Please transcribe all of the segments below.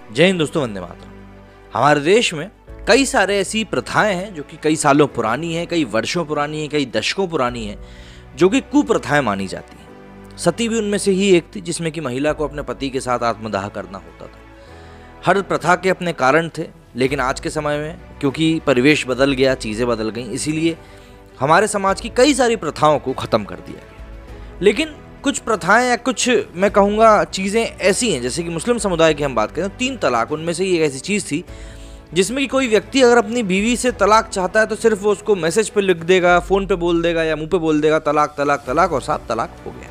जय हिंद दोस्तों, वंदे मातरम। हमारे देश में कई सारे ऐसी प्रथाएं हैं जो कि कई सालों पुरानी हैं, कई वर्षों पुरानी हैं, कई दशकों पुरानी हैं, जो कि कुप्रथाएं मानी जाती हैं। सती भी उनमें से ही एक थी, जिसमें कि महिला को अपने पति के साथ आत्मदाह करना होता था। हर प्रथा के अपने कारण थे, लेकिन आज के समय में क्योंकि परिवेश बदल गया, चीज़ें बदल गई, इसीलिए हमारे समाज की कई सारी प्रथाओं को ख़त्म कर दिया गया। लेकिन कुछ प्रथाएं या कुछ मैं कहूँगा चीज़ें ऐसी हैं, जैसे कि मुस्लिम समुदाय की हम बात करें, 3 तलाक उनमें से ही एक ऐसी चीज़ थी जिसमें कि कोई व्यक्ति अगर अपनी बीवी से तलाक चाहता है तो सिर्फ वो उसको मैसेज पे लिख देगा, फ़ोन पे बोल देगा या मुंह पे बोल देगा तलाक तलाक तलाक, और साहब तलाक हो गया।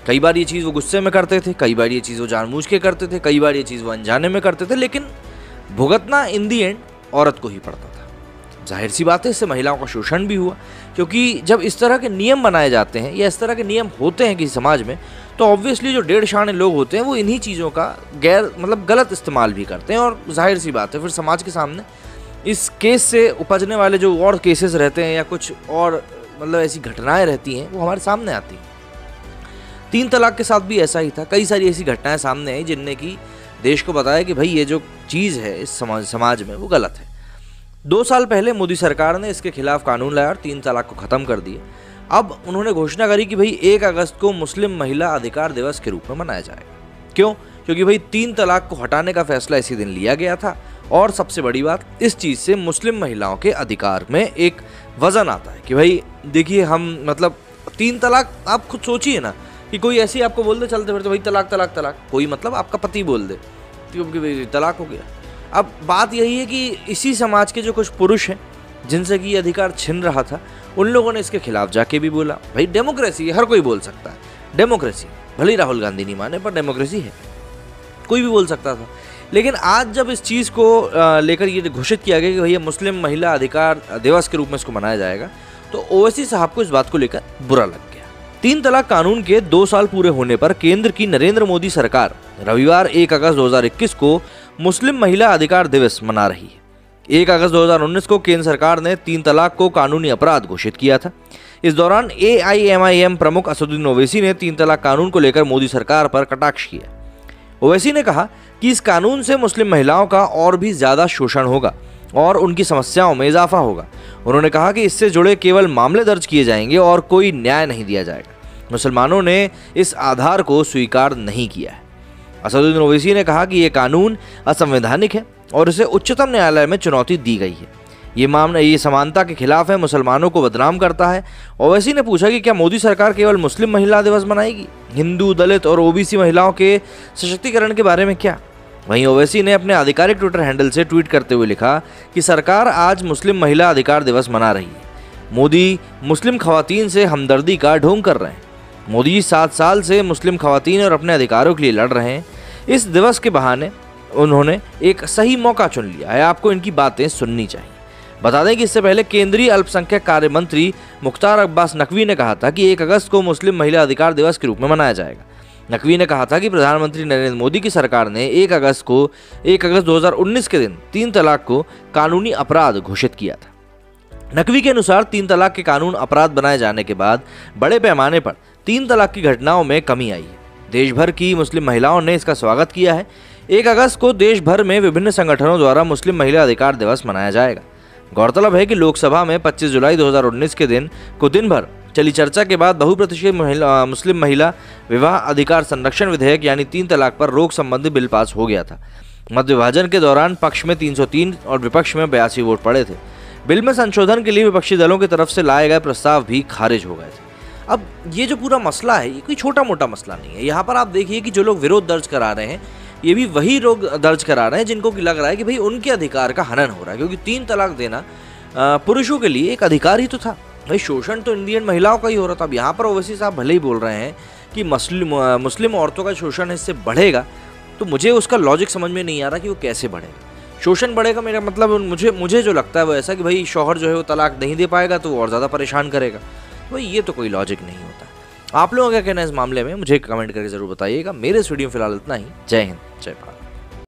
कई बार ये चीज़ वो गुस्से में करते थे, कई बार ये चीज़ वो जानबूझ के करते थे, कई बार ये चीज़ वो अनजाने में करते थे, लेकिन भुगतना इन दी एंड औरत को ही पड़ता था। जाहिर सी बात है, इससे महिलाओं का शोषण भी हुआ, क्योंकि जब इस तरह के नियम बनाए जाते हैं या इस तरह के नियम होते हैं किसी समाज में, तो ऑब्वियसली जो डेढ़ शाणे लोग होते हैं वो इन्हीं चीज़ों का गलत इस्तेमाल भी करते हैं। और जाहिर सी बात है, फिर समाज के सामने इस केस से उपजने वाले जो और केसेस रहते हैं या कुछ और ऐसी घटनाएं रहती हैं, वो हमारे सामने आती हैं। 3 तलाक के साथ भी ऐसा ही था। कई सारी ऐसी घटनाएं सामने आई जिनने की देश को बताया कि भाई ये जो चीज़ है इस समाज में वो गलत है। 2 साल पहले मोदी सरकार ने इसके खिलाफ कानून लाया और 3 तलाक को ख़त्म कर दिया। अब उन्होंने घोषणा करी कि भाई 1 अगस्त को मुस्लिम महिला अधिकार दिवस के रूप में मनाया जाएगा। क्यों? क्योंकि भाई 3 तलाक को हटाने का फैसला इसी दिन लिया गया था, और सबसे बड़ी बात, इस चीज़ से मुस्लिम महिलाओं के अधिकार में एक वजन आता है कि भाई देखिए, हम 3 तलाक, आप खुद सोचिए ना कि कोई ऐसे ही आपको बोल दे चलते फिरते भाई तलाक तलाक तलाक, कोई आपका पति बोल दे क्योंकि भाई तलाक हो गया। अब बात यही है कि इसी समाज के जो कुछ पुरुष हैं जिनसे कि ये अधिकार छिन रहा था, उन लोगों ने इसके खिलाफ जाके भी बोला। भाई डेमोक्रेसी है, हर कोई बोल सकता है, डेमोक्रेसी, भले ही राहुल गांधी नहीं माने पर डेमोक्रेसी है, कोई भी बोल सकता था। लेकिन आज जब इस चीज़ को लेकर ये घोषित किया गया कि भैया मुस्लिम महिला अधिकार दिवस के रूप में इसको मनाया जाएगा, तो ओवैसी साहब को इस बात को लेकर बुरा लग गया। 3 तलाक कानून के 2 साल पूरे होने पर केंद्र की नरेंद्र मोदी सरकार रविवार 1 अगस्त 2021 को मुस्लिम महिला अधिकार दिवस मना रही है। 1 अगस्त 2019 को केंद्र सरकार ने 3 तलाक को कानूनी अपराध घोषित किया था। इस दौरान AIMIM प्रमुख असदुद्दीन ओवैसी ने 3 तलाक कानून को लेकर मोदी सरकार पर कटाक्ष किया। ओवैसी ने कहा कि इस कानून से मुस्लिम महिलाओं का और भी ज़्यादा शोषण होगा और उनकी समस्याओं में इजाफा होगा। उन्होंने कहा कि इससे जुड़े केवल मामले दर्ज किए जाएंगे और कोई न्याय नहीं दिया जाएगा। मुसलमानों ने इस आधार को स्वीकार नहीं किया है। असदुद्दीन ओवैसी ने कहा कि ये कानून असंवैधानिक है और इसे उच्चतम न्यायालय में चुनौती दी गई है। ये समानता के खिलाफ है, मुसलमानों को बदनाम करता है। ओवैसी ने पूछा कि क्या मोदी सरकार केवल मुस्लिम महिला दिवस मनाएगी, हिंदू, दलित और OBC महिलाओं के सशक्तिकरण के बारे में क्या? वहीं ओवैसी ने अपने आधिकारिक ट्विटर हैंडल से ट्वीट करते हुए लिखा कि सरकार आज मुस्लिम महिला अधिकार दिवस मना रही है। मोदी मुस्लिम खवातीन से हमदर्दी का ढोंग कर रहे हैं। मोदी 7 साल से मुस्लिम खवातीन और अपने अधिकारों के लिए लड़ रहे हैं। इस दिवस के बहाने उन्होंने एक सही मौका चुन लिया है, आपको इनकी बातें सुननी चाहिए। बता दें कि इससे पहले केंद्रीय अल्पसंख्यक कार्य मंत्री मुख्तार अब्बास नकवी ने कहा था कि 1 अगस्त को मुस्लिम महिला अधिकार दिवस के रूप में मनाया जाएगा। नकवी ने कहा था कि प्रधानमंत्री नरेंद्र मोदी की सरकार ने 1 अगस्त 2019 के दिन 3 तलाक को कानूनी अपराध घोषित किया था। नकवी के अनुसार 3 तलाक के कानून अपराध बनाए जाने के बाद बड़े पैमाने पर 3 तलाक की घटनाओं में कमी आई है। देश भर की मुस्लिम महिलाओं ने इसका स्वागत किया है। 1 अगस्त को देश भर में विभिन्न संगठनों द्वारा मुस्लिम महिला अधिकार दिवस मनाया जाएगा। गौरतलब है कि लोकसभा में 25 जुलाई 2019 के दिन भर चली चर्चा के बाद बहुप्रतिशत मुस्लिम महिला विवाह अधिकार संरक्षण विधेयक यानी 3 तलाक पर रोक संबंधी बिल पास हो गया था। मत विभाजन के दौरान पक्ष में 303 और विपक्ष में 82 वोट पड़े थे। बिल में संशोधन के लिए विपक्षी दलों की तरफ से लाए गए प्रस्ताव भी खारिज हो गए थे। अब ये जो पूरा मसला है, ये कोई छोटा मोटा मसला नहीं है। यहाँ पर आप देखिए कि जो लोग विरोध दर्ज करा रहे हैं, ये भी वही लोग दर्ज करा रहे हैं जिनको कि लग रहा है कि भाई उनके अधिकार का हनन हो रहा है, क्योंकि 3 तलाक देना पुरुषों के लिए एक अधिकार ही तो था। भाई शोषण तो इंडियन महिलाओं का ही हो रहा था। अब यहाँ पर ओवैसी साहब भले ही बोल रहे हैं कि मुस्लिम औरतों का शोषण इससे बढ़ेगा, तो मुझे उसका लॉजिक समझ में नहीं आ रहा कि वो कैसे बढ़ेगा। शोषण बढ़ेगा मेरा मतलब मुझे जो लगता है वो ऐसा कि भाई शौहर जो है वो तलाक नहीं दे पाएगा तो वो और ज़्यादा परेशान करेगा। भाई ये तो कोई लॉजिक नहीं होता। आप लोगों का क्या कहना है इस मामले में, मुझे कमेंट करके ज़रूर बताइएगा। मेरे इस वीडियो में फिलहाल इतना ही। जय हिंद, जय भारत।